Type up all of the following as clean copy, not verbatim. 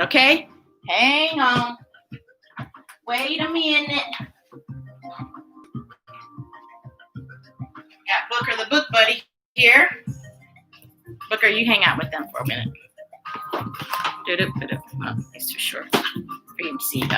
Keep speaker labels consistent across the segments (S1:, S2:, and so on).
S1: Okay? Hang on. Wait a minute. Got Booker the book buddy here. Booker, you hang out with them for a minute. Oh, it's too short for you to see though.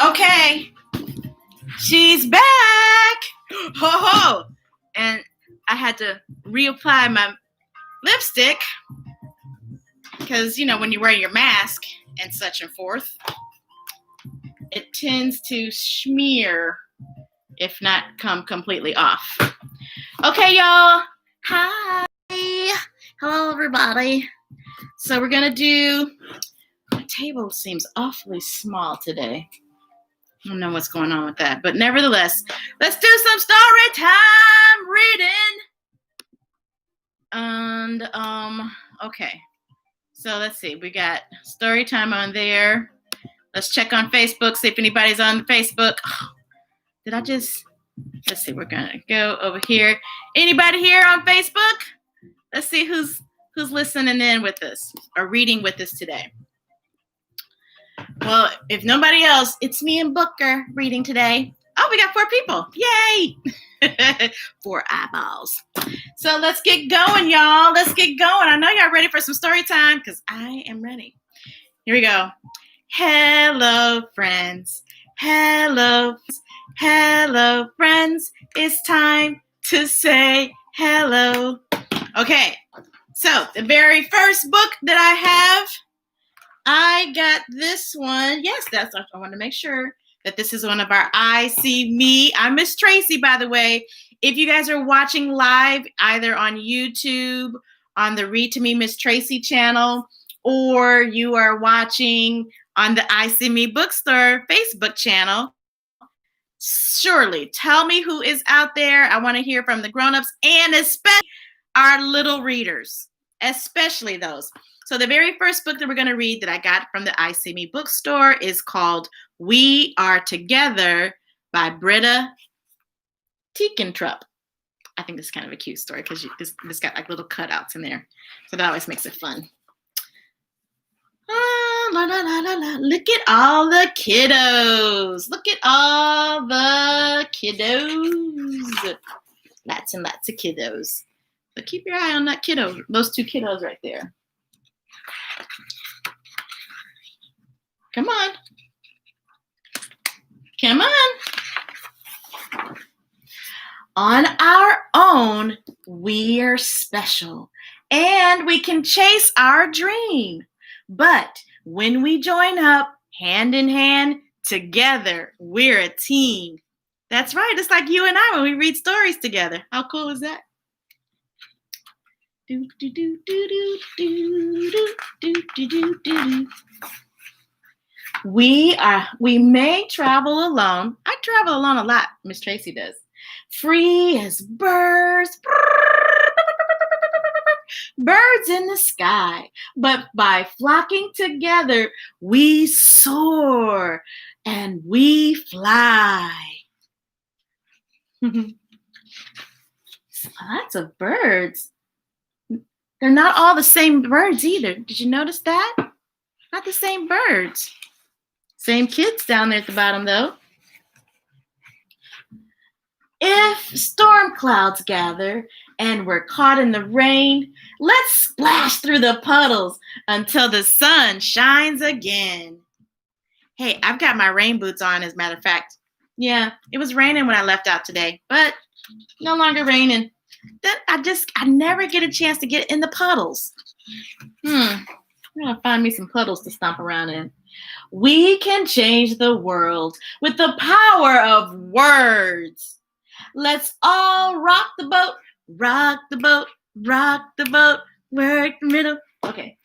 S1: Okay, she's back. Ho ho! And I had to reapply my lipstick because, you know, when you wear your mask and such and forth, it tends to smear, if not come completely off. Okay, y'all. Hi. Hello, everybody. So we're going to do, my table seems awfully small today. I don't know what's going on with that. But nevertheless, let's do some story time reading. And, okay. So let's see. We got story time on there. Let's check on Facebook, see if anybody's on Facebook. Oh, did I just, let's see. We're going to go over here. Anybody here on Facebook? Let's see who's listening in with us or reading with us today. Well, if nobody else, it's me and Booker reading today. Oh, we got 4 people. Yay! 4 eyeballs. So let's get going, y'all. Let's get going. I know y'all ready for some story time because I am ready. Here we go. Hello, friends. Hello. Hello, friends. It's time to say hello. Okay. So the very first book that I have, I got this one. Yes, I want to make sure that this is one of our I See Me. I'm Ms Tracey, by the way. If you guys are watching live, either on YouTube, on the Read to Me Ms Tracey channel, or you are watching on the I See Me Bookstore Facebook channel, surely tell me who is out there. I want to hear from the grown-ups and especially our little readers, especially those. So the very first book that we're going to read that I got from the I See Me Bookstore is called We Are Together by Brita Teekentrup. I think this is kind of a cute story because it's got like little cutouts in there. So that always makes it fun. La, la, la, la, la. Look at all the kiddos. Look at all the kiddos. Lots and lots of kiddos. So keep your eye on that kiddo, those 2 kiddos right there. Come on. Come on. On our own, we are special and we can chase our dream. But when we join up hand in hand together, we're a team. That's right. It's like you and I when we read stories together. How cool is that? Do, do, do, do, do, do, do, do, do, do. We may travel alone. I travel alone a lot. Ms Tracey does. Free as birds. Birds in the sky. But by flocking together, we soar and we fly. Lots of birds. They're not all the same birds either. Did you notice that? Not the same birds. Same kids down there at the bottom, though. If storm clouds gather and we're caught in the rain, let's splash through the puddles until the sun shines again. Hey, I've got my rain boots on, as a matter of fact. Yeah, it was raining when I left out today, but no longer raining. I never get a chance to get in the puddles. I'm gonna find me some puddles to stomp around in. We can change the world with the power of words. Let's all rock the boat, rock the boat, rock the boat, work the middle. Okay.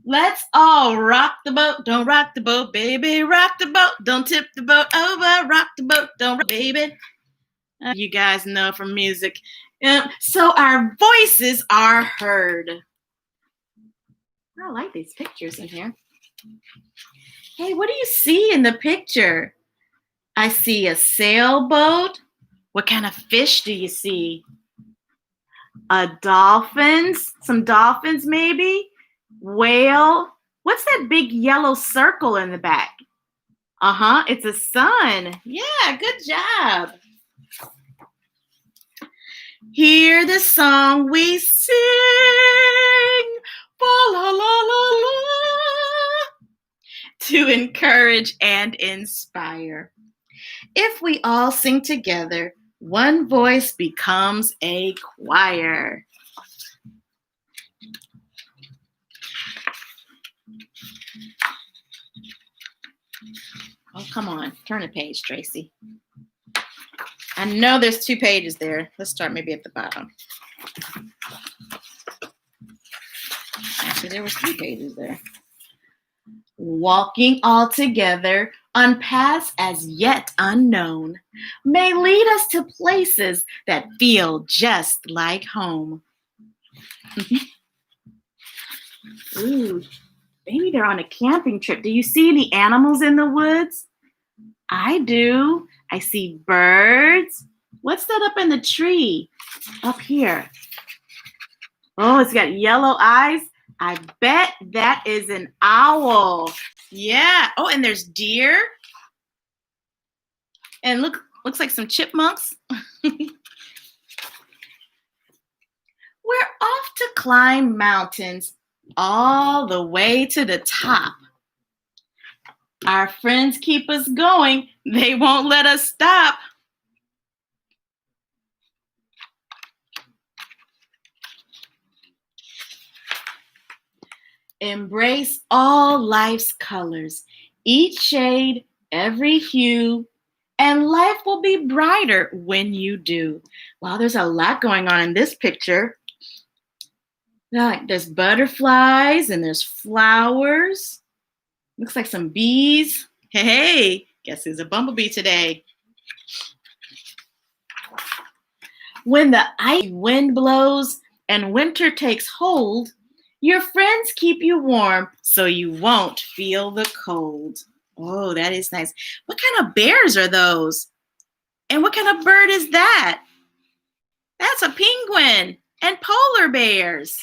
S1: Let's all rock the boat. Don't rock the boat, baby. Rock the boat. Don't tip the boat over. Rock the boat. Don't rock, baby. You guys know from music. So our voices are heard. I like these pictures in here. Hey, what do you see in the picture? I see a sailboat. What kind of fish do you see? Dolphins? Some dolphins maybe? Whale? What's that big yellow circle in the back? It's a sun. Yeah, good job. Hear the song we sing. La la la la. To encourage and inspire. If we all sing together, one voice becomes a choir. Oh, come on. Turn a page, Tracy. I know there's 2 pages there. Let's start maybe at the bottom. Actually, there was 3 pages there. Walking all together on paths as yet unknown may lead us to places that feel just like home. Ooh, maybe they're on a camping trip. Do you see any animals in the woods? I do. I see birds. What's that up in the tree? Up here. Oh, it's got yellow eyes. I bet that is an owl. Yeah. Oh, and there's deer. And looks like some chipmunks. We're off to climb mountains all the way to the top. Our friends keep us going. They won't let us stop. Embrace all life's colors, each shade, every hue, and life will be brighter when you do. Wow, there's a lot going on in this picture. There's butterflies and there's flowers. Looks like some bees. Hey, guess who's a bumblebee today? When the icy wind blows and winter takes hold, your friends keep you warm so you won't feel the cold. Oh, that is nice. What kind of bears are those? And what kind of bird is that? That's a penguin and polar bears.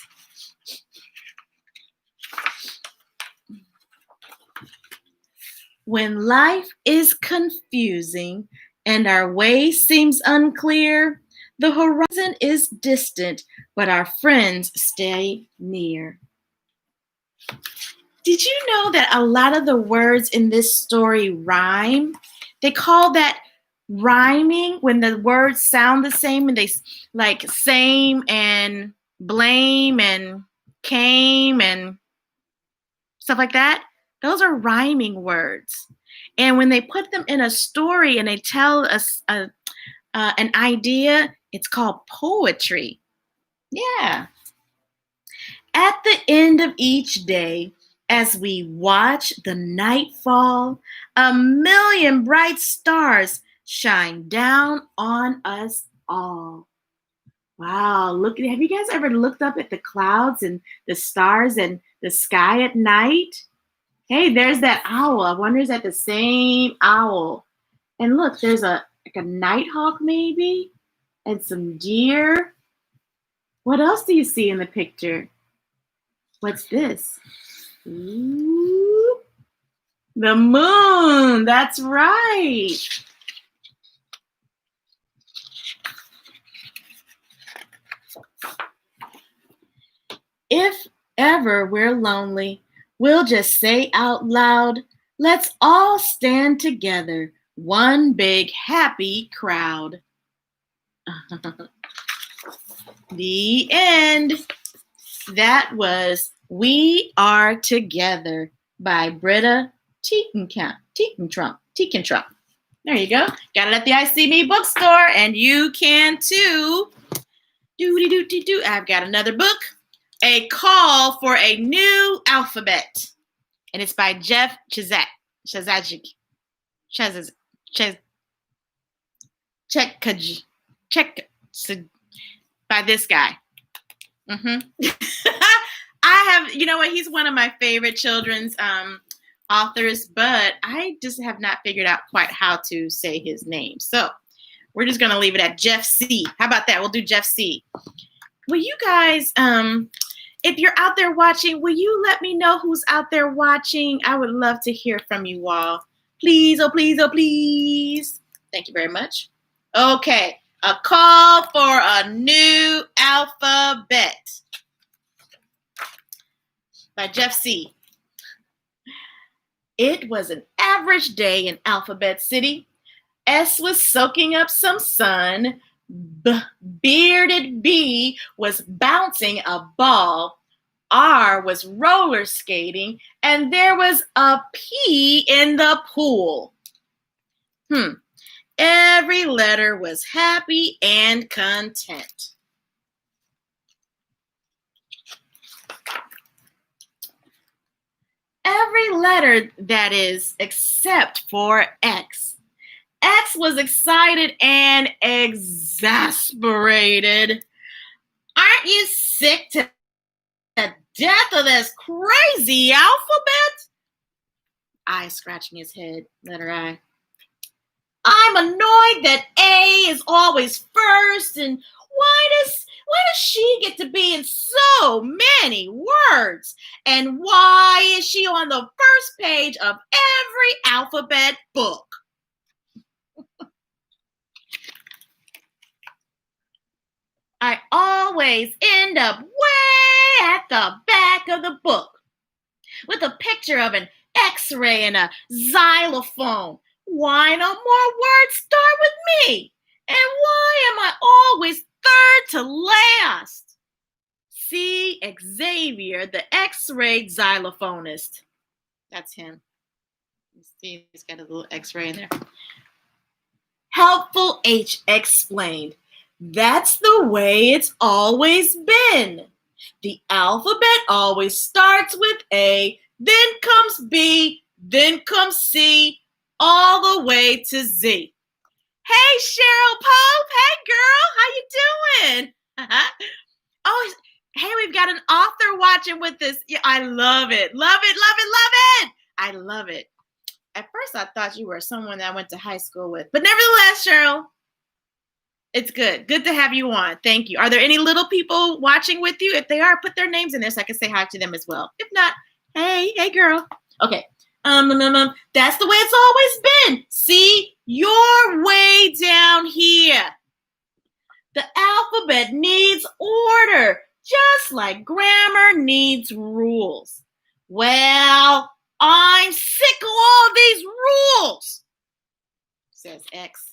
S1: When life is confusing and our way seems unclear, the horizon is distant, but our friends stay near. Did you know that a lot of the words in this story rhyme? They call that rhyming when the words sound the same and they like same and blame and came and stuff like that. Those are rhyming words. And when they put them in a story and they tell us an idea, it's called poetry. Yeah. At the end of each day, as we watch the night fall, 1,000,000 bright stars shine down on us all. Wow, look, have you guys ever looked up at the clouds and the stars and the sky at night? Hey, there's that owl. I wonder is that the same owl? And look, there's like a nighthawk maybe, and some deer. What else do you see in the picture? What's this? Ooh, the moon. That's right. If ever we're lonely, we'll just say out loud, let's all stand together, one big happy crowd. The end. That was We Are Together by Brita Teekentrup. There you go. Got it at the I See Me bookstore, and you can too. I've got another book, A Call for a New Alphabet, and it's by Jeff Czekaj. By this guy. I have, you know what? He's one of my favorite children's authors, but I just have not figured out quite how to say his name. So we're just going to leave it at Jeff C. How about that? We'll do Jeff C. Will you guys, if you're out there watching, will you let me know who's out there watching? I would love to hear from you all. Please, oh, please, oh, please. Thank you very much. Okay. A Call for a New Alphabet by Jeff C. It was an average day in Alphabet City. S was soaking up some sun. Bearded B was bouncing a ball. R was roller skating. And there was a P in the pool. Every letter was happy and content. Every letter, that is, except for X. X was excited and exasperated. Aren't you sick to death of this crazy alphabet? I scratching his head, letter I. I'm annoyed that A is always first, and why does she get to be in so many words? And why is she on the first page of every alphabet book? I always end up way at the back of the book with a picture of an X-ray and a xylophone. Why don't more words start with me? And why am I always third to last? See Xavier, the X-ray xylophonist. That's him. You see, he's got a little X-ray in there. Helpful H explained. That's the way it's always been. The alphabet always starts with A, then comes B, then comes C, all the way to Z. Hey, Cheryl Pope. Hey, girl. How you doing? Oh, hey, we've got an author watching with us. Yeah, I love it. Love it, love it, love it. I love it. At first, I thought you were someone that I went to high school with. But nevertheless, Cheryl, it's good. Good to have you on. Thank you. Are there any little people watching with you? If they are, put their names in there so I can say hi to them as well. If not, hey, girl. Okay. That's the way it's always been. See, you're way down here. The alphabet needs order, just like grammar needs rules. Well, I'm sick of all these rules, says X.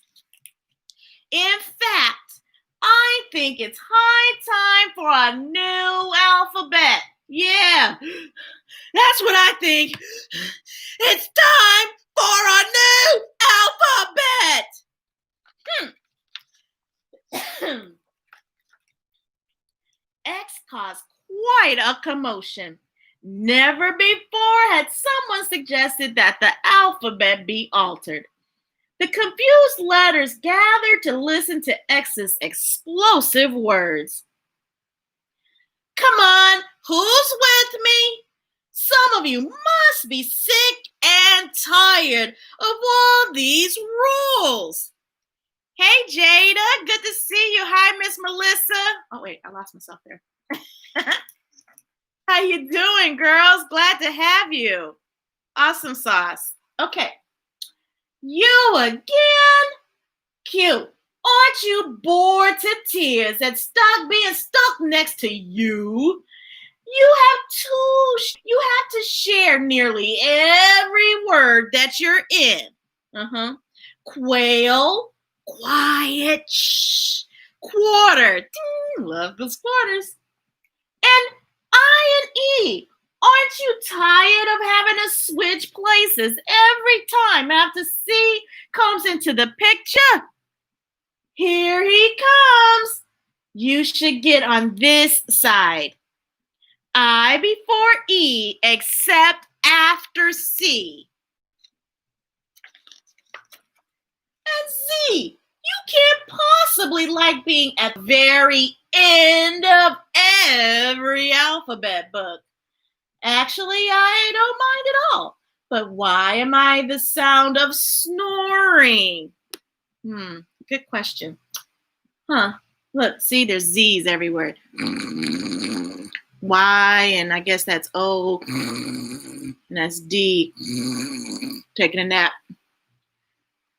S1: In fact, I think it's high time for a new alphabet. Yeah, that's what I think. It's time for a new alphabet. X caused quite a commotion. Never before had someone suggested that the alphabet be altered. The confused letters gathered to listen to X's explosive words. Come on, who's with me? Some of you must be sick and tired of all these rules. Hey, Jada, good to see you. Hi, Miss Melissa. Oh, wait, I lost myself there. How you doing, girls? Glad to have you. Awesome sauce. Okay. You again? Cute. Aren't you bored to tears at being stuck next to you? You have to share nearly every word that you're in. Quail, quiet, shh, quarter. Ding, love those quarters. And I and E. Aren't you tired of having to switch places every time after C comes into the picture? Here he comes. You should get on this side. I before E, except after C. And Z, you can't possibly like being at the very end of every alphabet book. Actually, I don't mind at all. But why am I the sound of snoring? Good question. Look, see, there's Z's everywhere. Y, and I guess that's O, and that's D, taking a nap.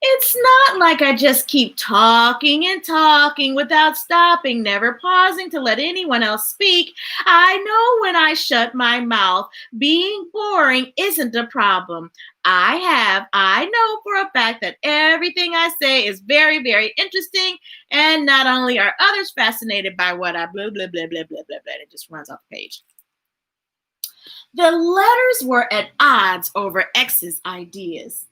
S1: It's not like I just keep talking and talking without stopping, never pausing to let anyone else speak. I know when I shut my mouth, being boring isn't a problem. I know for a fact that everything I say is very, very interesting, and not only are others fascinated by what I blah, blah, blah, blah, blah, blah, blah. It just runs off the page. The letters were at odds over X's ideas.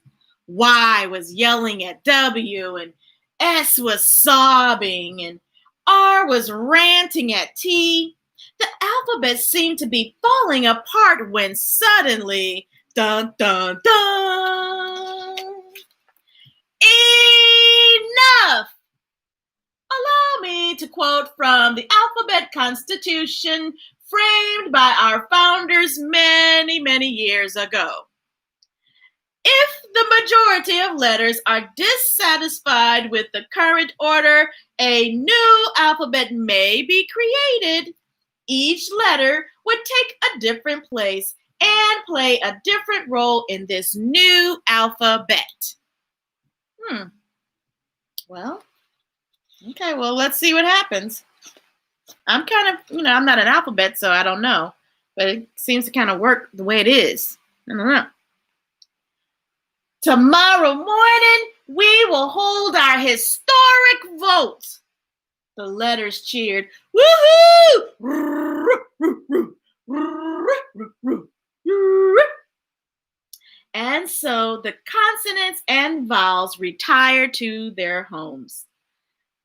S1: Y was yelling at W, and S was sobbing, and R was ranting at T. The alphabet seemed to be falling apart when suddenly, dun, dun, dun, enough! Allow me to quote from the Alphabet Constitution framed by our founders many, many years ago. If the majority of letters are dissatisfied with the current order, a new alphabet may be created. Each letter would take a different place and play a different role in this new alphabet. Well, okay, well, let's see what happens. I'm kind of, I'm not an alphabet, so I don't know. But it seems to kind of work the way it is. I don't know. Tomorrow morning, we will hold our historic vote. The letters cheered, woohoo! And so the consonants and vowels retired to their homes.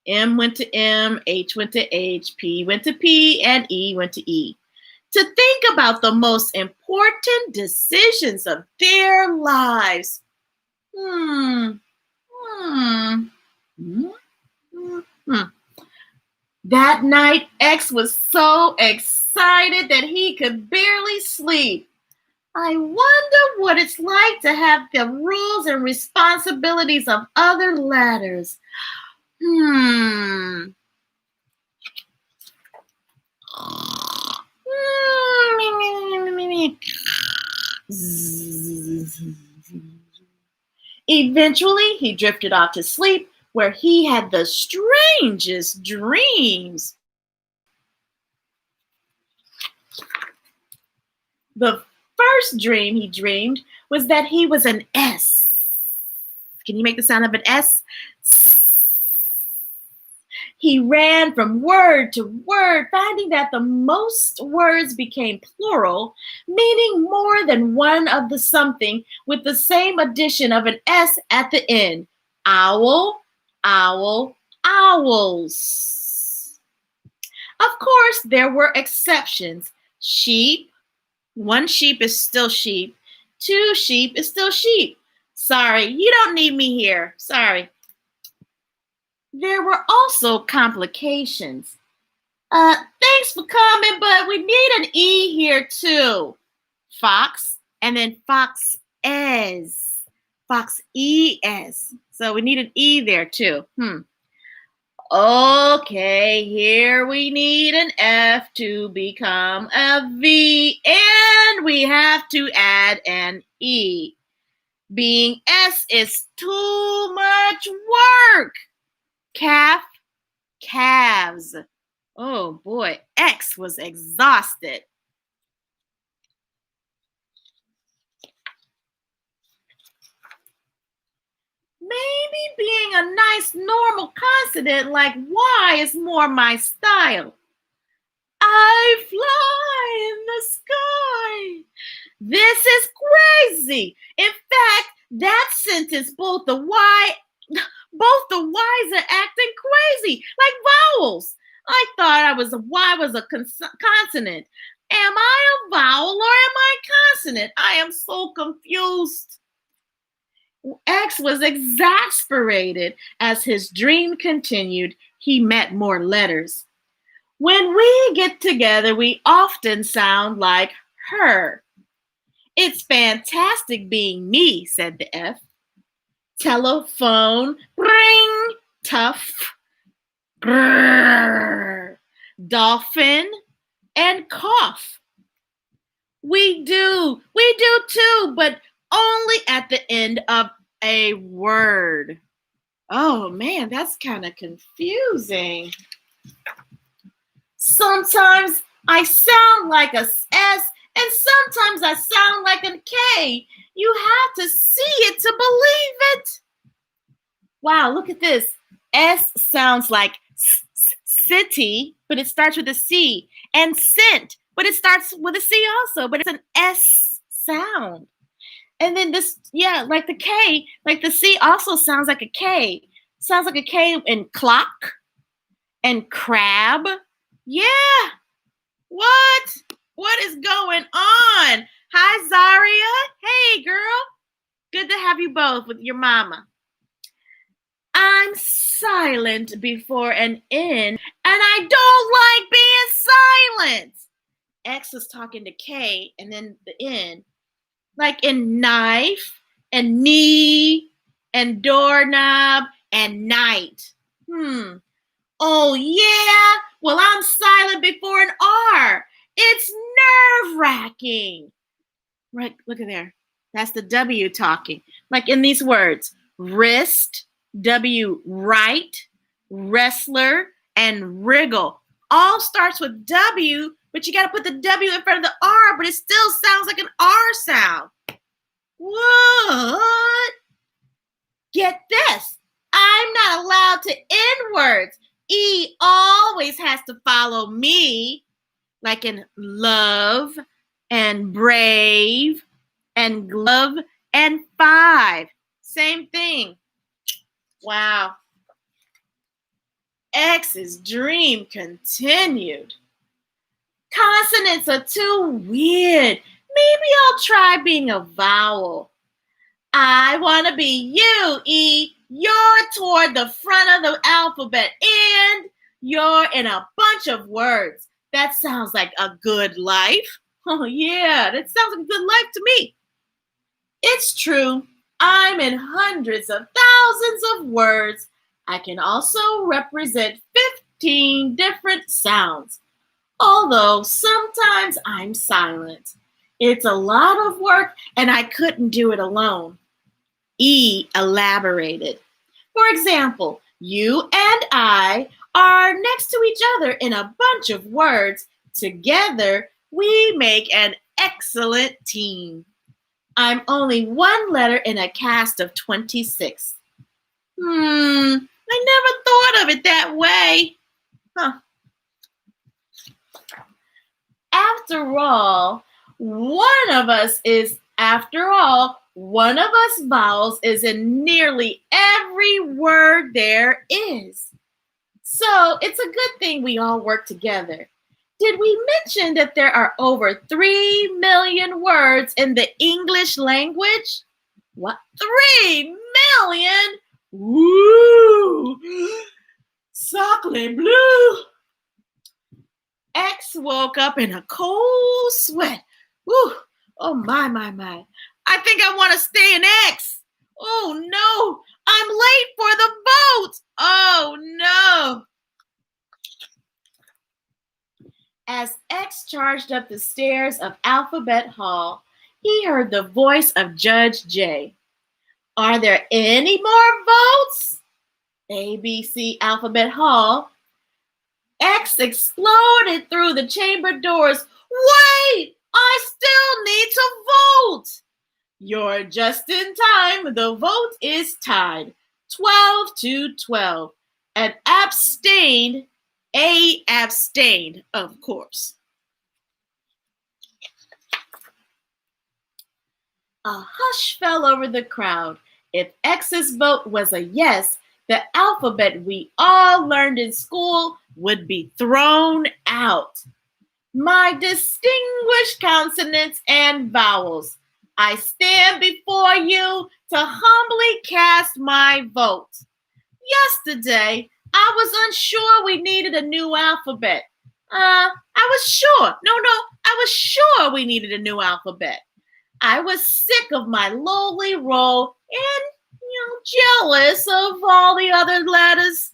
S1: M went to M, H went to H, P went to P, and E went to E. To think about the most important decisions of their lives. That night, X was so excited that he could barely sleep. I wonder what it's like to have the rules and responsibilities of other letters. Eventually, he drifted off to sleep, where he had the strangest dreams. The first dream he dreamed was that he was an S. Can you make the sound of an S? He ran from word to word, finding that the most words became plural, meaning more than one of the something with the same addition of an S at the end. Owl, owl, owls. Of course, there were exceptions. Sheep. One sheep is still sheep. Two sheep is still sheep. Sorry, you don't need me here. Sorry. There were also complications. Thanks for coming, but we need an E here too. Fox, and then fox es. Fox E-S. So we need an E there too. Okay, here we need an F to become a V, and we have to add an E. Being S is too much work. Calf, calves. Oh boy, X was exhausted. a nice normal consonant like Y is more my style. I fly in the sky. This is crazy. In fact, that sentence, both the Y's are acting crazy, like vowels. I thought Y was a consonant. Am I a vowel or am I consonant? I am so confused. X was exasperated as his dream continued. He met more letters. When we get together, we often sound like her. It's fantastic being me, said the F. Telephone, ring, tough, grrr, dolphin, and cough. We do too, but only at the end of a word. Oh man, that's kind of confusing. Sometimes I sound like a S and sometimes I sound like a K. You have to see it to believe it. Wow, look at this. S sounds like city, but it starts with a C. And scent, but it starts with a C also, but it's an S sound. And then this, like the K, like the C also sounds like a K. Sounds like a K in clock and crab. Yeah. What? What is going on? Hi, Zaria. Hey, girl. Good to have you both with your mama. I'm silent before an N, and I don't like being silent. X is talking to K, and then the N. Like in knife, and knee, and doorknob, and night. Oh, yeah? Well, I'm silent before an R. It's nerve-wracking. Right, look at there. That's the W talking. Like in these words, wrist, W, right, wrestler, and wriggle. All starts with W, but you got to put the W in front of the R, but it still sounds like an R sound. What? Get this. I'm not allowed to end words. E always has to follow me, like in love and brave and glove and 5. Same thing. Wow. X's dream continued. Consonants are too weird. Maybe I'll try being a vowel. I want to be you, E. You're toward the front of the alphabet and you're in a bunch of words. That sounds like a good life. Oh, yeah, that sounds like a good life to me. It's true. I'm in hundreds of thousands of words. I can also represent 15 different sounds, although sometimes I'm silent. It's a lot of work, and I couldn't do it alone. E elaborated. For example, you and I are next to each other in a bunch of words. Together, we make an excellent team. I'm only one letter in a cast of 26. I never thought of it that way. After all, one of us vowels is in nearly every word there is. So it's a good thing we all work together. Did we mention that there are over 3 million words in the English language? What? 3 million? Woo! Sacre bleu! X woke up in a cold sweat. Woo! Oh, my. I think I want to stay in X. Oh, no. I'm late for the vote. Oh, no. As X charged up the stairs of Alphabet Hall, he heard the voice of Judge J. Are there any more votes? ABC Alphabet Hall. X exploded through the chamber doors. Wait! I still need to vote! You're just in time. The vote is tied. 12 to 12. And abstained, of course. A hush fell over the crowd. If X's vote was a yes, the alphabet we all learned in school would be thrown out. My distinguished consonants and vowels, I stand before you to humbly cast my vote. Yesterday, I was unsure we needed a new alphabet. I was sure we needed a new alphabet. I was sick of my lowly roll and, jealous of all the other letters.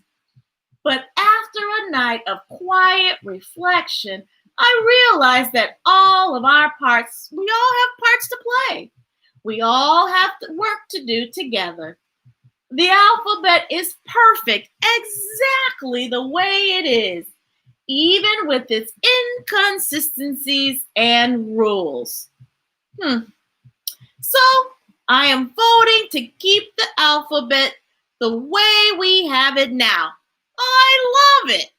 S1: But after a night of quiet reflection, I realized that we all have parts to play. We all have work to do together. The alphabet is perfect exactly the way it is, even with its inconsistencies and rules. So I am voting to keep the alphabet the way we have it now. I love it.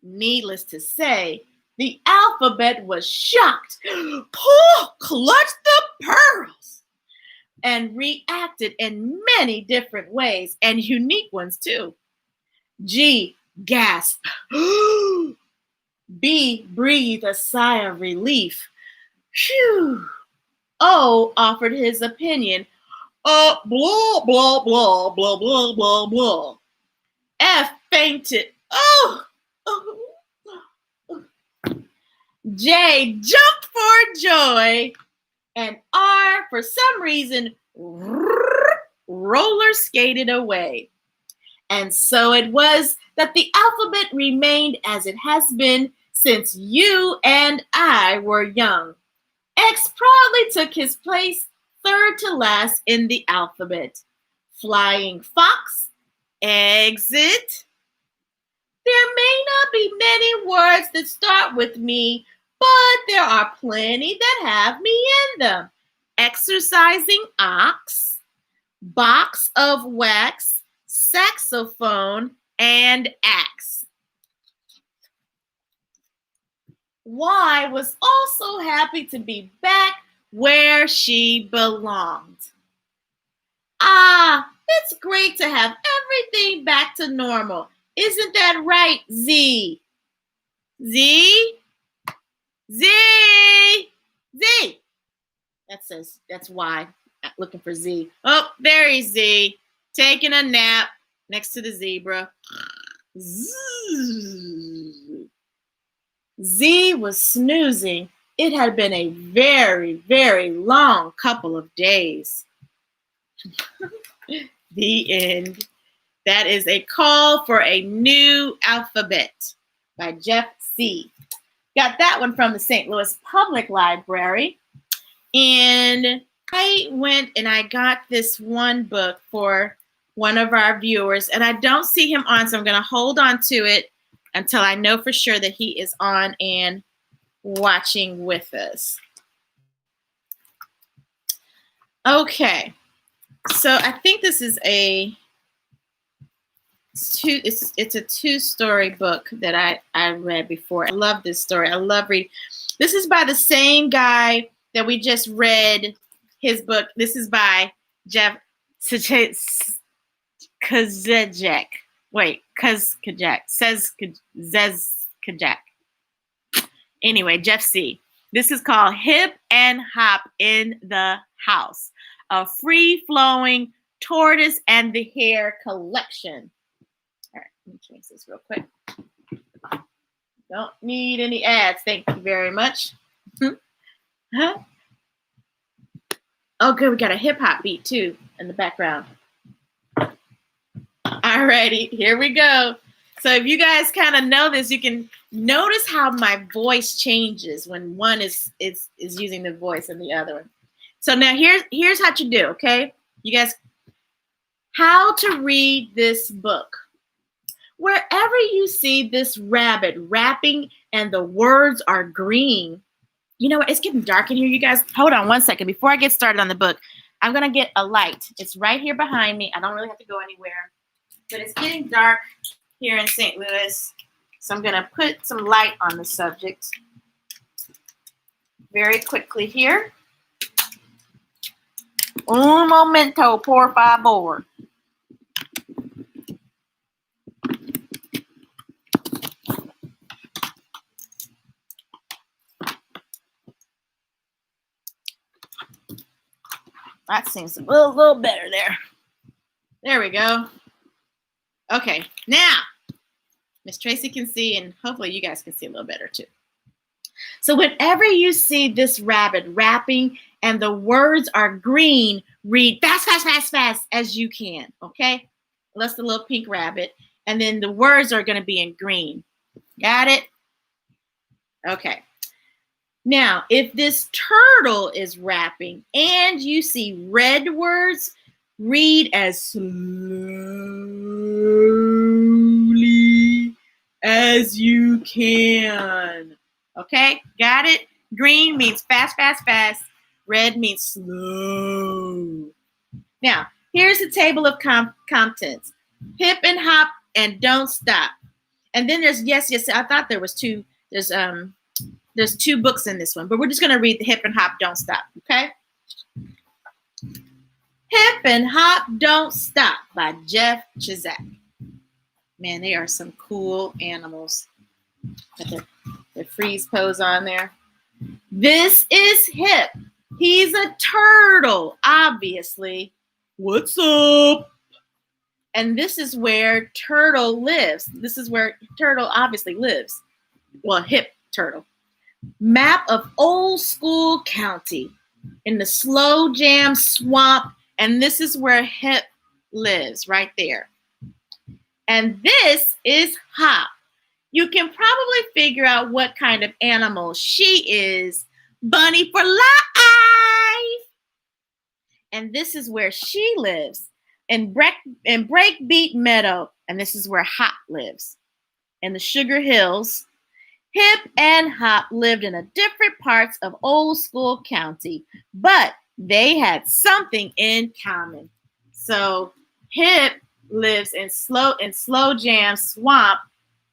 S1: Needless to say, the alphabet was shocked, clutched the pearls, and reacted in many different ways, and unique ones too. G gasped. B breathed a sigh of relief. Phew. O offered his opinion. Blah, blah, blah, blah, blah, blah, blah. F fainted. J jumped for joy. And R, for some reason, roller skated away. And so it was that the alphabet remained as it has been since you and I were young. X proudly took his place third to last in the alphabet. Flying fox, exit. There may not be many words that start with me, but there are plenty that have me in them. Exercising ox, box of wax, saxophone, and axe. Y was also happy to be back where she belonged. It's great to have everything back to normal. Isn't that right, Z? Z? Z! Z! That's Y. Looking for Z. Oh, there he's Z. Taking a nap next to the zebra. Z was snoozing. It had been a very, very long couple of days. The end. That is A Call for a New Alphabet by Jeff C. Got that one from the St. Louis Public Library. And I went and I got this one book for one of our viewers. And I don't see him on, so I'm going to hold on to it until I know for sure that he is on and watching with us. Okay. So I think this is it's a two-story book that I read before. I love this story. I love reading. This is by the same guy that we just read his book. This is by Jeff Kazajek. Wait, Kazajek. Kazajek. Anyway, Jeff C. This is called Hip and Hop in the House, a free-flowing Tortoise and the Hare collection. All right, let me change this real quick. Don't need any ads. Thank you very much. Huh? Oh, good. We got a hip-hop beat, too, in the background. All righty. Here we go. So if you guys kind of know this, you can notice how my voice changes when one is using the voice and the other one. So now here's how you do, okay? You guys, how to read this book. Wherever you see this rabbit rapping and the words are green, you know what? It's getting dark in here, you guys. Hold on one second before I get started on the book. I'm going to get a light. It's right here behind me. I don't really have to go anywhere. But it's getting dark here in St. Louis. So I'm going to put some light on the subject very quickly here. Un momento, por favor. That seems a little better there. There we go. Okay, now Ms. Tracey can see, and hopefully you guys can see a little better too. So whenever you see this rabbit rapping and the words are green, read fast, fast, fast, fast as you can, okay? That's the little pink rabbit. And then the words are going to be in green. Got it? Okay. Now, if this turtle is rapping and you see red words, read as slowly as you can. Okay, got it? Green means fast, fast, fast. Red means slow. Now, here's the table of contents. Hip and hop and don't stop. And then there's yes. I thought there was two. There's two books in this one, but we're just going to read the Hip and Hop, Don't Stop, okay? Hip and Hop, Don't Stop by Jeff Czekaj. Man, they are some cool animals. Got their freeze pose on there. This is Hip. He's a turtle, obviously. What's up? And this is where Turtle lives. This is where Turtle obviously lives. Well, Hip Turtle. Map of old school county in the slow jam swamp. And this is where Hip lives, right there. And this is Hop. You can probably figure out what kind of animal she is. Bunny for life. And this is where she lives in Breakbeat Meadow. And this is where Hop lives in the Sugar Hills. Hip and Hop lived in different parts of old school county, but they had something in common. So Hip lives in slow jam swamp,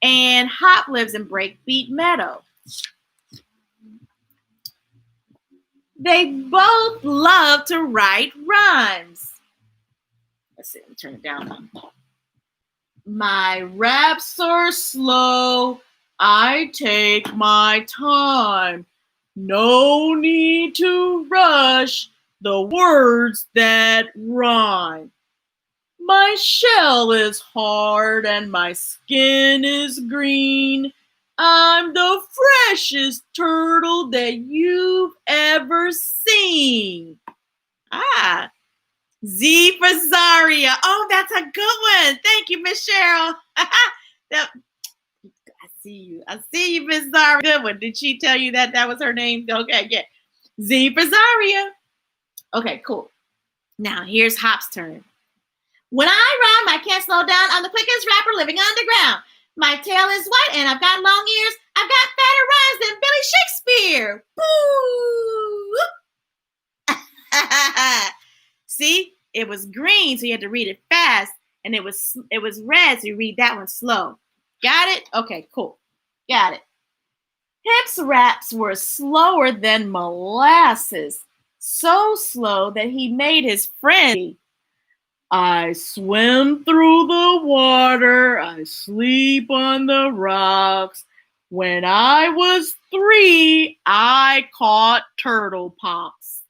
S1: and Hop lives in Breakbeat Meadow. They both love to write rhymes. Let's see, let me turn it down. My raps are slow. I take my time. No need to rush the words that rhyme. My shell is hard and my skin is green. I'm the freshest turtle that you've ever seen. Z for Zaria. Oh, that's a good one. Thank you, Miss Cheryl. I see you, Miss Zaria. Good one. Did she tell you that was her name? Okay, yeah. Z for Zaria. Okay, cool. Now, here's Hop's turn. When I rhyme, I can't slow down. I'm the quickest rapper living underground. My tail is white and I've got long ears. I've got fatter rhymes than Billy Shakespeare. Boo! See, it was green, so you had to read it fast, and it was red, so you read that one slow. Got it? Okay, cool. Got it. Hip's raps were slower than molasses, so slow that he made his friend. I swim through the water, I sleep on the rocks. When I was 3, I caught turtle pox.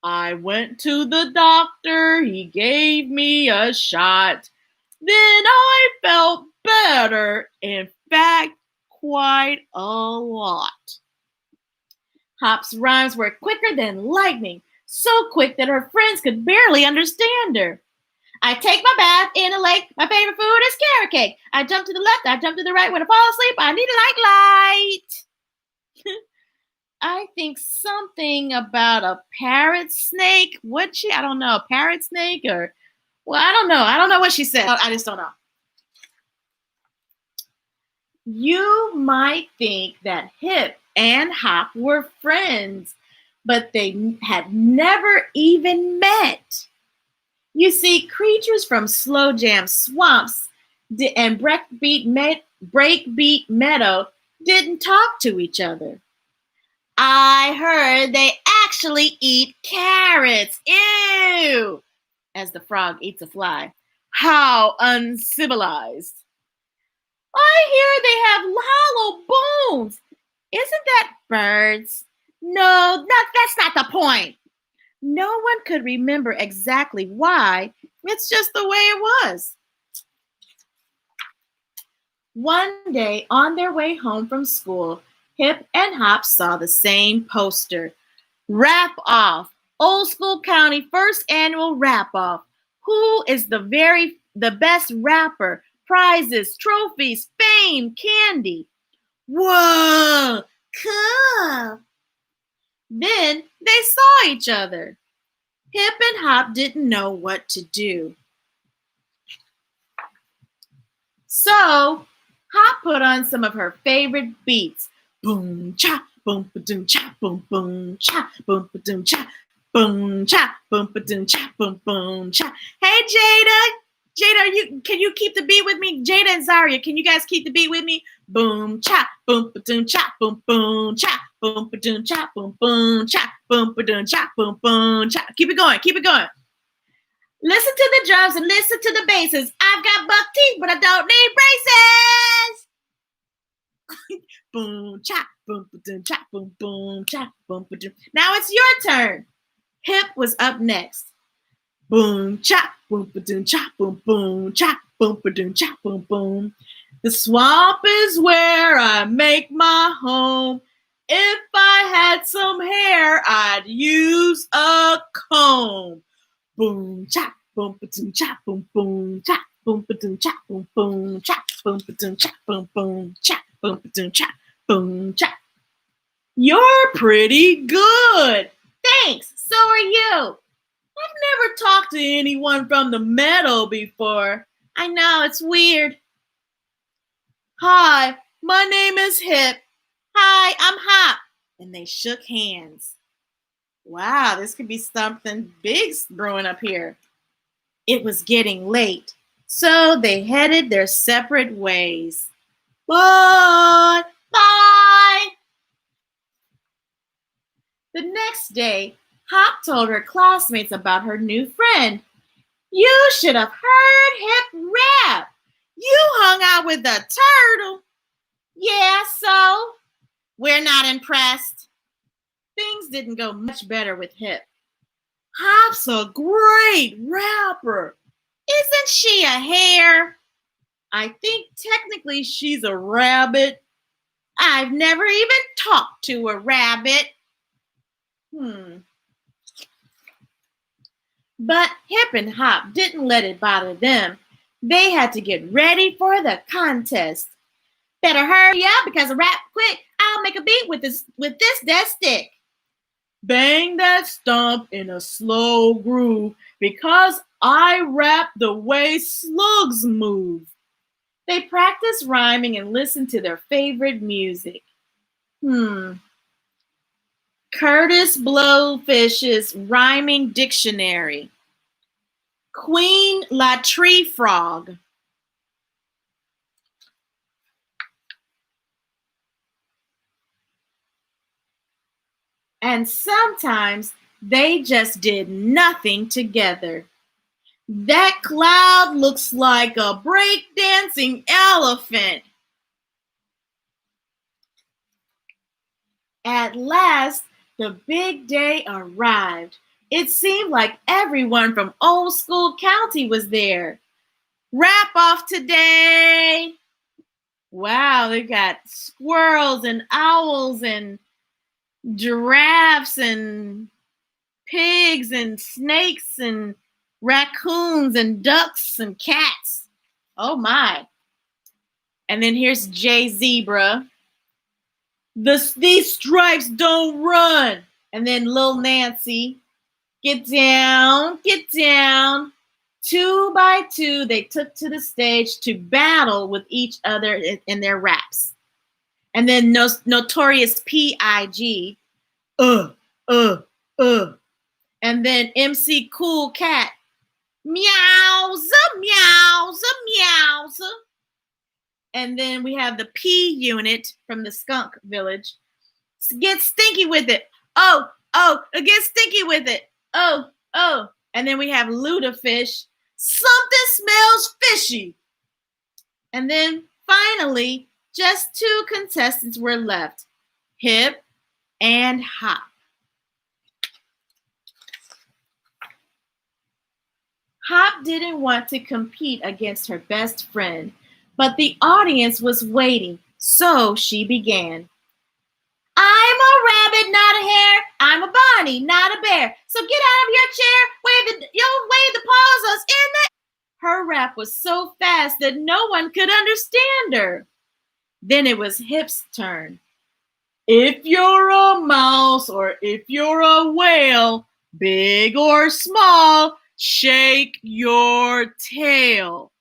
S1: I went to the doctor, he gave me a shot. Then I felt better, in fact, quite a lot. Hop's rhymes were quicker than lightning, so quick that her friends could barely understand her. I take my bath in a lake. My favorite food is carrot cake. I jump to the left. I jump to the right. When I fall asleep, I need a light. I think something about a parrot snake. Would she? I don't know. A parrot snake or, well, I don't know. I don't know what she said. I just don't know. You might think that Hip and Hop were friends, but they had never even met. You see, creatures from slow jam swamps and breakbeat meadow didn't talk to each other. I heard they actually eat carrots. Ew! As the frog eats a fly. How uncivilized. I hear they have hollow bones. Isn't that birds? No, that's not the point. No one could remember exactly why. It's just the way it was. One day, on their way home from school, Hip and Hop saw the same poster. Rap Off, Old School County First Annual Rap Off. Who is the best rapper? Prizes, trophies, fame, candy. Whoa, cool. Then they saw each other. Hip and Hop didn't know what to do. So Hop put on some of her favorite beats. Boom, cha, boom, ba-doom, cha, boom, boom, cha, boom, ba-doom, cha, boom, cha, boom, ba-doom, cha, boom, boom, cha. Hey, Jada. Jada, can you keep the beat with me? Jada and Zaria, can you guys keep the beat with me? Boom, cha, boom, ba-doom, cha, boom, boom, cha, boom, ba-doom, cha, boom, boom, cha, boom, ba-doom, cha, boom, boom, cha. Keep it going, keep it going. Listen to the drums and listen to the basses. I've got buck teeth, but I don't need braces. Boom, cha, boom, ba-doom, cha, boom, boom, cha, boom, ba-doom. Now it's your turn. Hip was up next. Boom, cha, boom, ba-doom, cha, boom, boom, cha, boom, ba-doom, cha, boom, boom. The swamp is where I make my home. If I had some hair, I'd use a comb. Boom, cha, boom, ba-doom, cha, boom, boom, cha, boom, ba-doom, cha, boom, boom, cha, boom, ba-doom, cha, boom, boom, cha, boom, ba-doom, cha, boom, cha. You're pretty good. Thanks. So are you. I've never talked to anyone from the meadow before. I know, it's weird. Hi, my name is Hip. Hi, I'm Hop. And they shook hands. Wow, this could be something big brewing up here. It was getting late, so they headed their separate ways. Bye! Bye! The next day, Hop told her classmates about her new friend. You should have heard Hip rap. You hung out with the turtle. Yeah, so? We're not impressed. Things didn't go much better with Hip. Hop's a great rapper. Isn't she a hare? I think technically she's a rabbit. I've never even talked to a rabbit. But Hip and Hop didn't let it bother them. They had to get ready for the contest. Better hurry up because rap quick. I'll make a beat with this dead stick. Bang that stomp in a slow groove because I rap the way slugs move. They practiced rhyming and listened to their favorite music. Curtis Blowfish's Rhyming Dictionary. Queen Latree Frog. And sometimes they just did nothing together. That cloud looks like a breakdancing elephant. At last, the big day arrived. It seemed like everyone from Old School County was there. Rap off today. Wow, they got squirrels and owls and giraffes and pigs and snakes and raccoons and ducks and cats. Oh my. And then here's Jay Zebra. These stripes don't run. And then Lil Nancy. Get down, get down. 2 by 2, they took to the stage to battle with each other in their raps. And then Notorious P.I.G. uh. And then MC Cool Cat, meowza, meowza, meowza. And then we have the P unit from the skunk village. Get stinky with it. Oh, get stinky with it. Oh. And then we have Ludafish. Something smells fishy. And then finally, just 2 contestants were left, Hip and Hop. Hop didn't want to compete against her best friend, but the audience was waiting, so she began. I'm a rabbit, not a hare. I'm a bunny, not a bear. So get out of your chair, wave the paws us in the... Her rap was so fast that no one could understand her. Then it was Hip's turn. If you're a mouse or if you're a whale, big or small, shake your tail.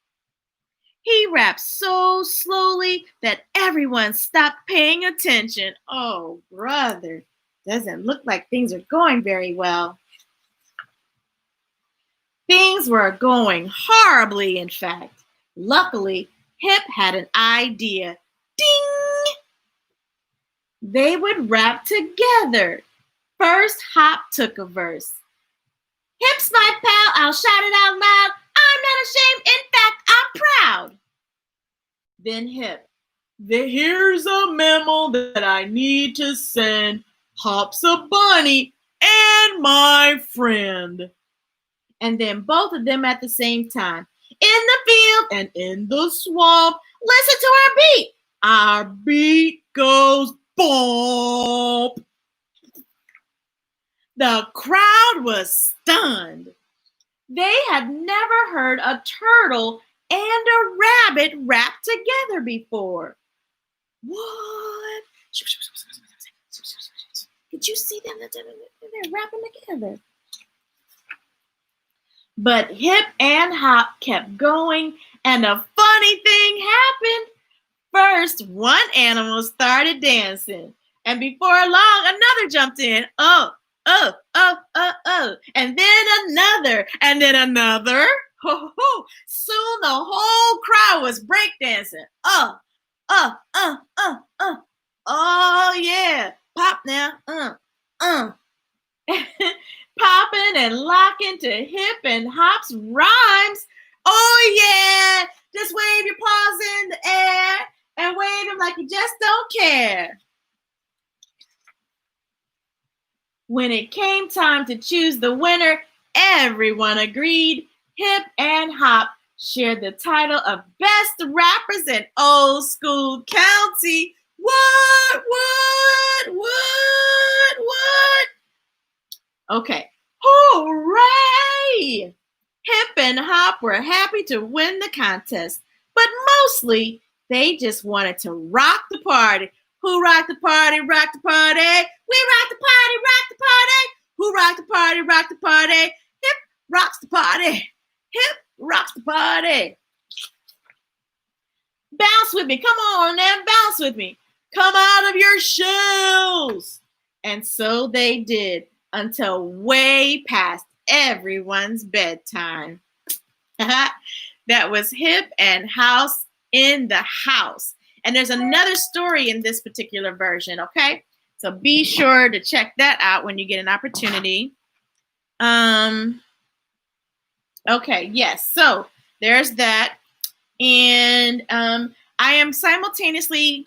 S1: He rapped so slowly that everyone stopped paying attention. Oh, brother, doesn't look like things are going very well. Things were going horribly, in fact. Luckily, Hip had an idea. Ding! They would rap together. First, Hop took a verse. Hip's my pal, I'll shout it out loud. I'm not ashamed, in fact, I'm proud. Then Hip. Here's a memo that I need to send. Hop's a bunny and my friend. And then both of them at the same time. In the field and in the swamp, listen to our beat. Our beat goes bump. The crowd was stunned. They had never heard a turtle and a rabbit rap together before. What? Did you see them? They're rapping together. But Hip and Hop kept going, and a funny thing happened. First, one animal started dancing, and before long, another jumped in. Oh. And then another, and then another. Soon the whole crowd was breakdancing. Oh yeah, pop now. Popping and locking to Hip and Hop's rhymes. Oh yeah, just wave your paws in the air and wave them like you just don't care. When it came time to choose the winner, everyone agreed. Hip and Hop shared the title of Best Rappers in Old School County. What? Okay. Hooray! Hip and Hop were happy to win the contest, but mostly they just wanted to rock the party. Who rocked the party? Rock the party. We rock the party. Rock the party. Who rocked the party? Rock the party. Hip rocks the party. Hip rocks the party. Bounce with me. Come on now. Bounce with me. Come out of your shells. And so they did until way past everyone's bedtime. That was Hip and House in the House. And there's another story in this particular version, okay? So be sure to check that out when you get an opportunity. Okay, yes. So there's that. And I am simultaneously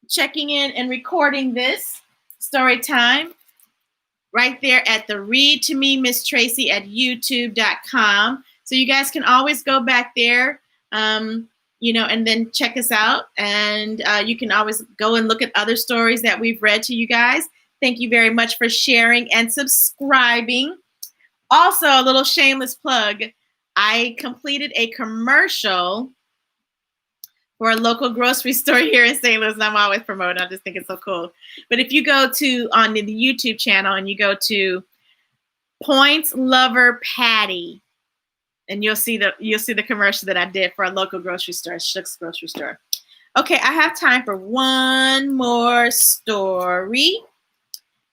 S1: checking in and recording this story time right there at the Read to Me, Ms Tracey at youtube.com. So you guys can always go back there, and then check us out. And you can always go and look at other stories that we've read to you guys. Thank you very much for sharing and subscribing. Also, a little shameless plug. I completed a commercial for a local grocery store here in St. Louis. And I'm always promoting. I just think it's so cool. But if you go on the YouTube channel and you go to Points Lover Patty, and you'll see the commercial that I did for a local grocery store, Shook's grocery store. Okay, I have time for one more story.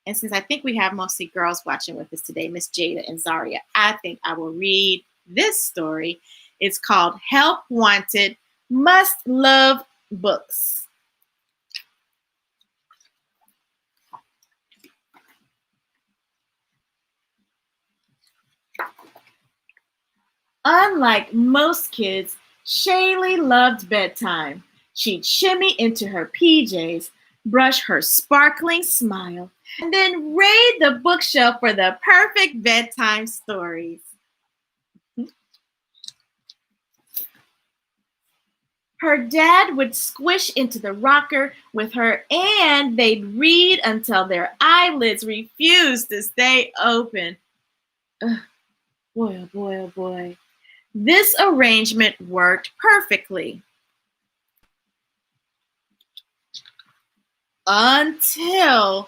S1: And since I think we have mostly girls watching with us today, Miss Jada and Zaria, I think I will read this story. It's called Help Wanted, Must Love Books. Unlike most kids, Shaylee loved bedtime. She'd shimmy into her PJs, brush her sparkling smile, and then raid the bookshelf for the perfect bedtime stories. Her dad would squish into the rocker with her, and they'd read until their eyelids refused to stay open. Ugh, boy, oh boy, oh boy. This arrangement worked perfectly. Until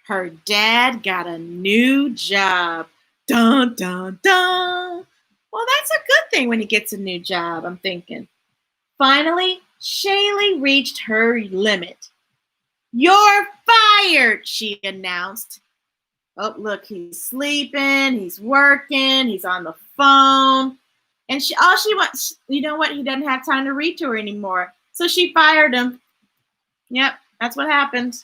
S1: her dad got a new job. Dun, dun, dun. Well, that's a good thing when he gets a new job, I'm thinking. Finally, Shaylee reached her limit. You're fired, she announced. Oh, look, he's sleeping, he's working, he's on the phone. And all she wants, you know what? He doesn't have time to read to her anymore. So she fired him. Yep, that's what happened.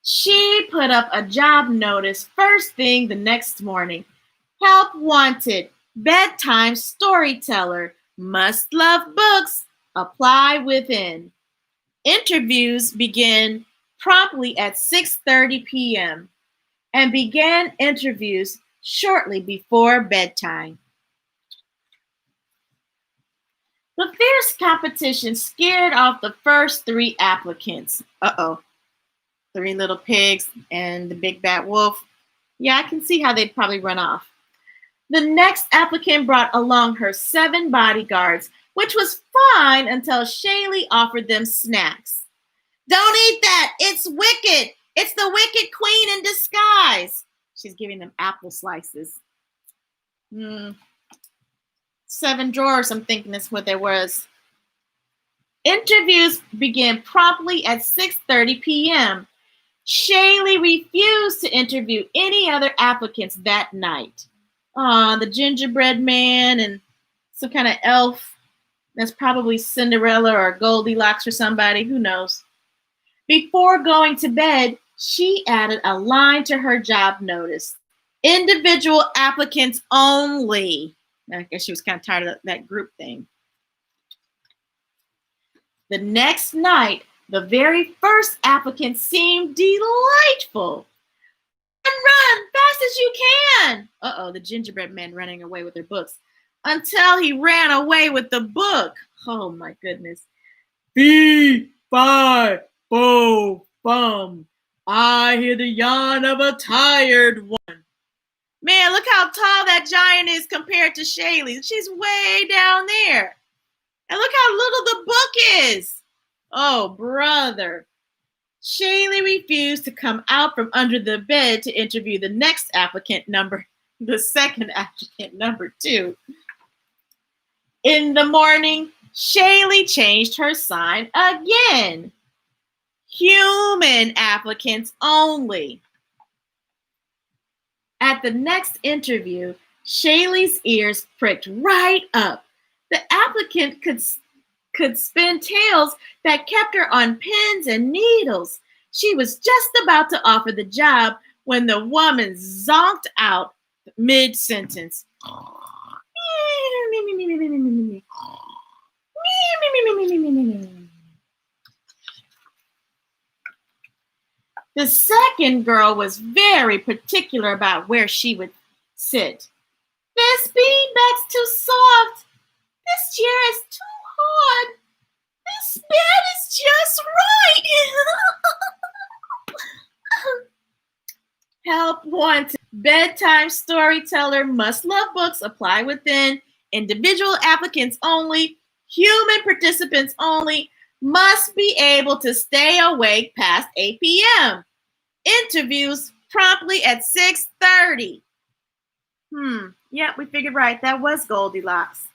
S1: She put up a job notice first thing the next morning. Help wanted. Bedtime storyteller. Must love books. Apply within. Interviews begin promptly at 6:30 p.m. and began interviews shortly before bedtime. The fierce competition scared off the first 3 applicants. Uh-oh. 3 little pigs and the big bad wolf. Yeah, I can see how they'd probably run off. The next applicant brought along her 7 bodyguards, which was fine until Shaylee offered them snacks. Don't eat that. It's wicked. It's the wicked queen in disguise. She's giving them apple slices. 7 drawers, I'm thinking that's what there was. Interviews began promptly at 6:30 p.m. Shaylee refused to interview any other applicants that night. The gingerbread man and some kind of elf. That's probably Cinderella or Goldilocks or somebody. Who knows? Before going to bed, she added a line to her job notice. Individual applicants only. I guess she was kind of tired of that group thing. The next night, the very first applicant seemed delightful. Run, fast as you can. Uh-oh, the gingerbread man running away with their books. Until he ran away with the book. Oh, my goodness. Fee, fi, bo, bum. I hear the yawn of a tired one. Man, look how tall that giant is compared to Shaylee. She's way down there. And look how little the book is. Oh, brother. Shaylee refused to come out from under the bed to interview the second applicant, number 2. In the morning, Shaylee changed her sign again. Human applicants only. At the next interview, Shaylee's ears pricked right up. The applicant could spin tales that kept her on pins and needles. She was just about to offer the job when the woman zonked out mid-sentence. The second girl was very particular about where she would sit. This beanbag's too soft. This chair is too hard. This bed is just right. Help wanted. Bedtime storyteller must love books. Apply within. Individual applicants only. Human participants only. Must be able to stay awake past 8 p.m. Interviews promptly at 6:30. Yeah, we figured right. That was Goldilocks.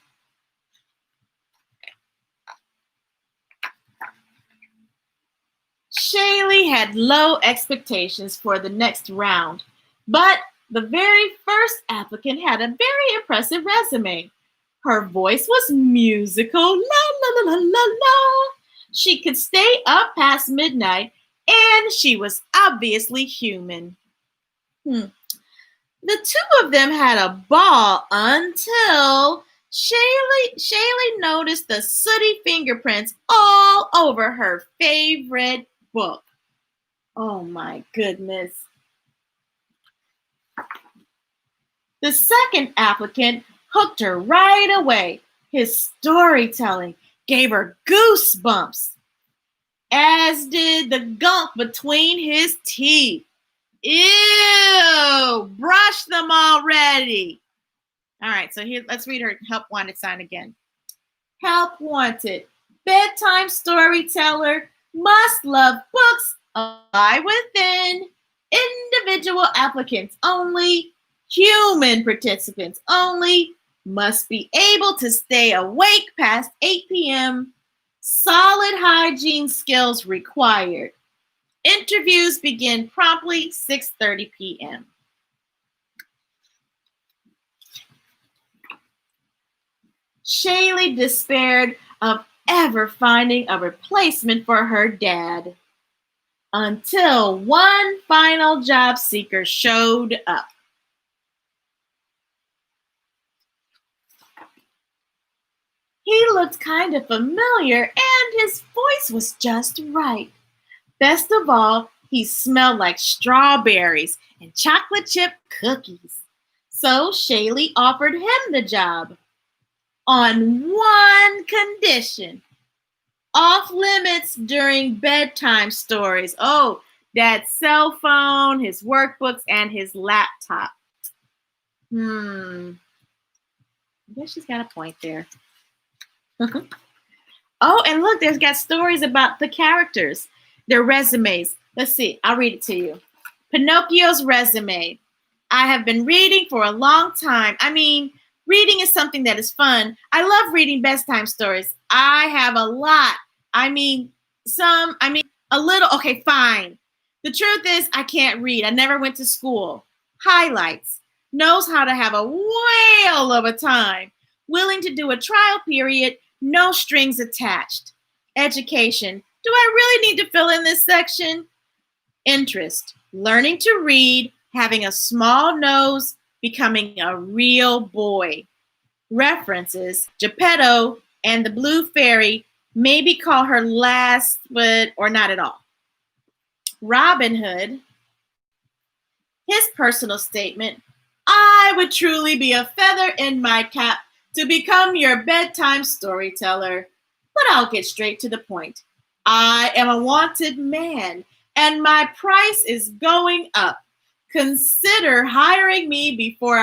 S1: Shaylee had low expectations for the next round, but the very first applicant had a very impressive resume. Her voice was musical, la la la la la la. She could stay up past midnight, and she was obviously human. The two of them had a ball until Shaylee noticed the sooty fingerprints all over her favorite book. Oh my goodness. The second applicant hooked her right away. His storytelling gave her goosebumps, as did the gunk between his teeth. Ew, brush them already. All right, so here, let's read her help wanted sign again. Help wanted. Bedtime storyteller, must love books, lie within. Individual applicants only. Human participants only. Must be able to stay awake past 8 p.m. Solid hygiene skills required. Interviews begin promptly 6:30 p.m. Shaylee despaired of ever finding a replacement for her dad until one final job seeker showed up. He looked kind of familiar, and his voice was just right. Best of all, he smelled like strawberries and chocolate chip cookies. So Shaylee offered him the job on one condition: off limits during bedtime stories. Oh, Dad's cell phone, his workbooks, and his laptop. I guess she's got a point there. Oh, and look, there's got stories about the characters, their resumes. Let's see, I'll read it to you. Pinocchio's resume. I have been reading for a long time. Reading is something that is fun. I love reading bedtime stories. I have a lot. A little. Okay, fine. The truth is, I can't read. I never went to school. Highlights. Knows how to have a whale of a time. Willing to do a trial period. No strings attached. Education. Do I really need to fill in this section? Interest. Learning to read. Having a small nose. Becoming a real boy. References. Geppetto and the Blue Fairy. Maybe call her last, or not at all. Robin Hood. His personal statement. I would truly be a feather in my cap to become your bedtime storyteller. But I'll get straight to the point. I am a wanted man, and my price is going up. Consider hiring me before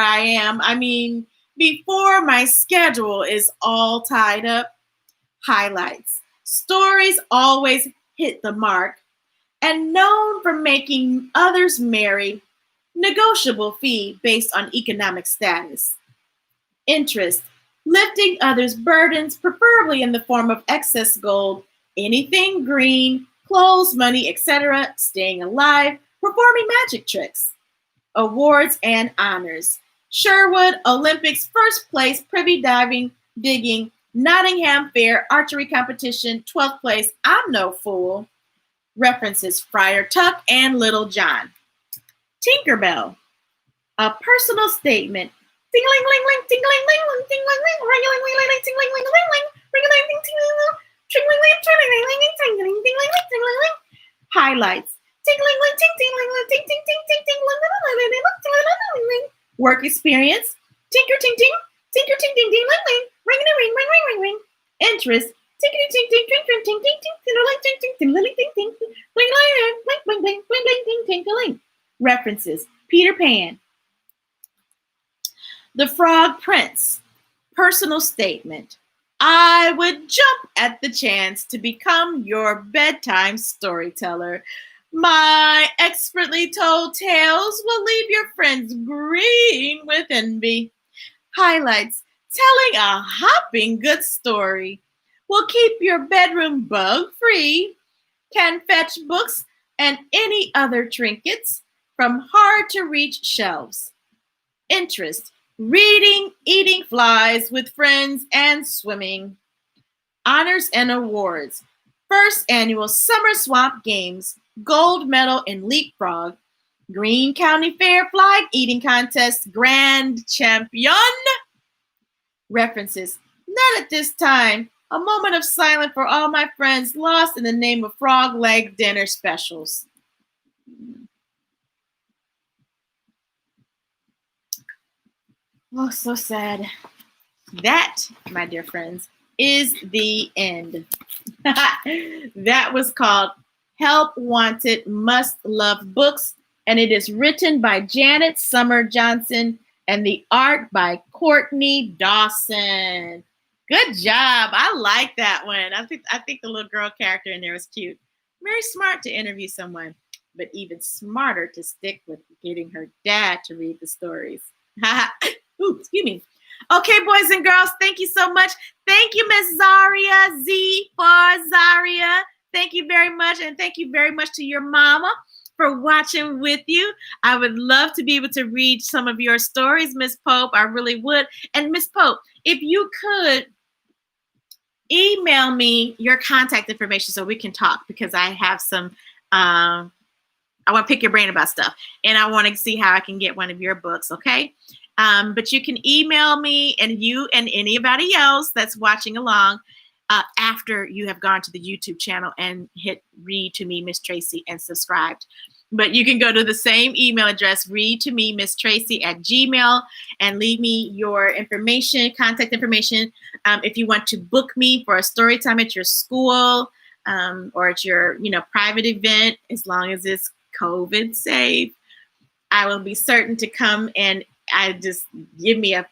S1: before my schedule is all tied up. Highlights. Stories always hit the mark, and known for making others merry. Negotiable fee based on economic status. Interest. Lifting others' burdens, preferably in the form of excess gold, anything green, clothes, money, etc., staying alive, performing magic tricks. Awards and honors. Sherwood Olympics first place, privy diving, digging, Nottingham Fair archery competition, 12th place, I'm no fool. References Friar Tuck and Little John. Tinkerbell. A personal statement. Ting-ling-ling-ling, ting-ling-ling-ling, ting-ling-ling, ring-a-ling-ling-ling, ting-ling-ling-ling-ling, ring-a-ling-ling, ting-ling-ling, ting-ling-ling, ting-ling-ling, ting-ling-ling, ting-ling-ling, ting-ling-ling. Highlights. Ting-ling-ling, ting-ting-ling-ling, ting-ting-ting, ting-ting, ling-ling-ling-ling. Work experience. Tinker-ting-ting, tinker-ting-ting-ting-ling-ling, ring-a-ring, ring-ring-ring-ring. Interest. Tinkety-ting-ting, ting-ting-ting-ting, ting-ting-ting, ting-ting-ting, ling-ling-ling, ling-ling-ling, ting-ting-ling. References. Peter Pan. The Frog Prince. Personal statement. I would jump at the chance to become your bedtime storyteller. My expertly told tales will leave your friends green with envy. Highlights. Telling a hopping good story will keep your bedroom bug-free. can fetch books and any other trinkets from hard-to-reach shelves. Interest: reading, eating flies with friends, and swimming. Honors and awards: first annual Summer Swamp Games, gold medal in leapfrog, Greene County Fair flag eating contest, grand champion. References: not at this time. A moment of silence for all my friends lost in the name of frog leg dinner specials. Oh, so sad. That, my dear friends, is the end. That was called Help Wanted Must Love Books, and it is written by Janet Summer Johnson and the art by Courtney Dawson. Good job. I like that one. I think the little girl character in there was cute. Very smart to interview someone, but even smarter to stick with getting her dad to read the stories. Ooh, excuse me. Okay, boys and girls, thank you so much. Thank you, Miss Zaria, Z for Zaria. Thank you very much, and thank you very much to your mama for watching with you. I would love to be able to read some of your stories, Miss Pope. I really would. And Miss Pope, if you could email me your contact information so we can talk, because I have some, I want to pick your brain about stuff, and I want to see how I can get one of your books, okay? But you can email me, and you and anybody else that's watching along after you have gone to the YouTube channel and hit Read to Me, Ms Tracey, and subscribed. But you can go to the same email address, readtomemstracey@gmail.com, and leave me your information, contact information. If you want to book me for a story time at your school or at your private event, as long as it's COVID safe, I will be certain to come, and I just give me a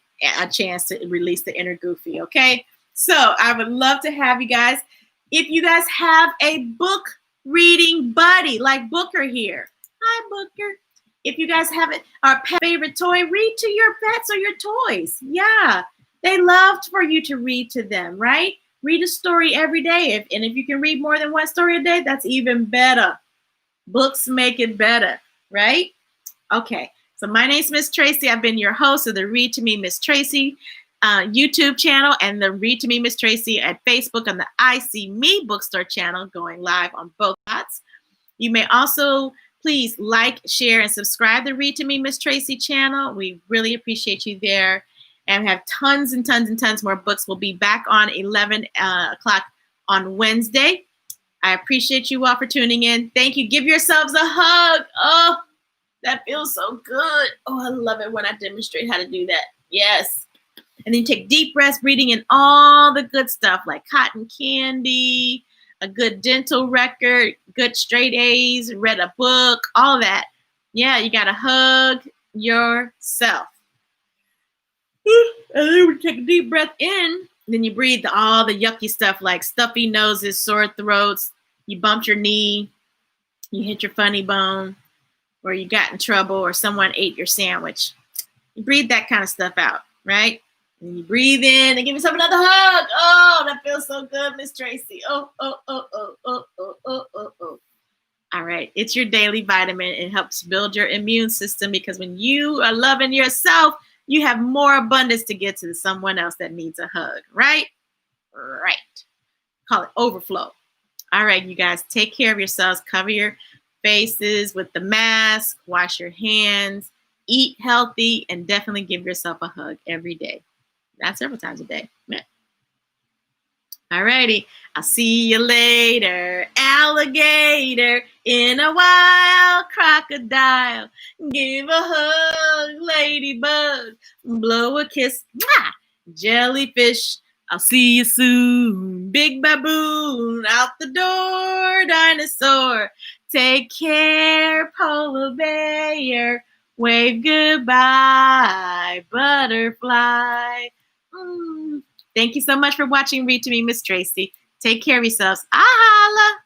S1: chance to release the inner Goofy, okay? So I would love to have you guys. If you guys have a book reading buddy like Booker here. Hi, Booker. If you guys have our favorite toy, read to your pets or your toys. Yeah, they loved for you to read to them, right? Read a story every day. And if you can read more than one story a day, that's even better. Books make it better, right? Okay, so my name's Ms Tracey. I've been your host of the Read to Me Ms Tracey YouTube channel and the Read to Me Ms Tracey at Facebook on the I See Me Bookstore channel, going live on both spots. You may also please like, share, and subscribe to the Read to Me Ms Tracey channel. We really appreciate you there. And we have tons and tons and tons more books. We'll be back on 11 o'clock on Wednesday. I appreciate you all for tuning in. Thank you. Give yourselves a hug. Oh, that feels so good. Oh, I love it when I demonstrate how to do that. Yes. And then take deep breaths, breathing in all the good stuff like cotton candy, a good dental record, good straight A's, read a book, all that. Yeah, you got to hug yourself. And then we take a deep breath in. Then you breathe all the yucky stuff like stuffy noses, sore throats, you bumped your knee, you hit your funny bone, or you got in trouble, or someone ate your sandwich. You breathe that kind of stuff out, right? And you breathe in and give yourself another hug. Oh, that feels so good, Ms Tracey. Oh, oh, oh, oh, oh, oh, oh, oh, oh. All right, it's your daily vitamin. It helps build your immune system because when you are loving yourself, you have more abundance to get to someone else that needs a hug, right? Right. Call it overflow. All right, you guys, take care of yourselves. Cover your faces with the mask. Wash your hands. Eat healthy. And definitely give yourself a hug every day. Not several times a day. Yeah. All righty. I'll see you later. Alligator in a wild crocodile. Give a hug, ladybug. Blow a kiss. Mwah! Jellyfish. I'll see you soon. Big baboon. Out the door. Dinosaur. Take care, polar bear. Wave goodbye, butterfly. Thank you so much for watching Read to Me, Ms Tracey. Take care of yourselves. Holla.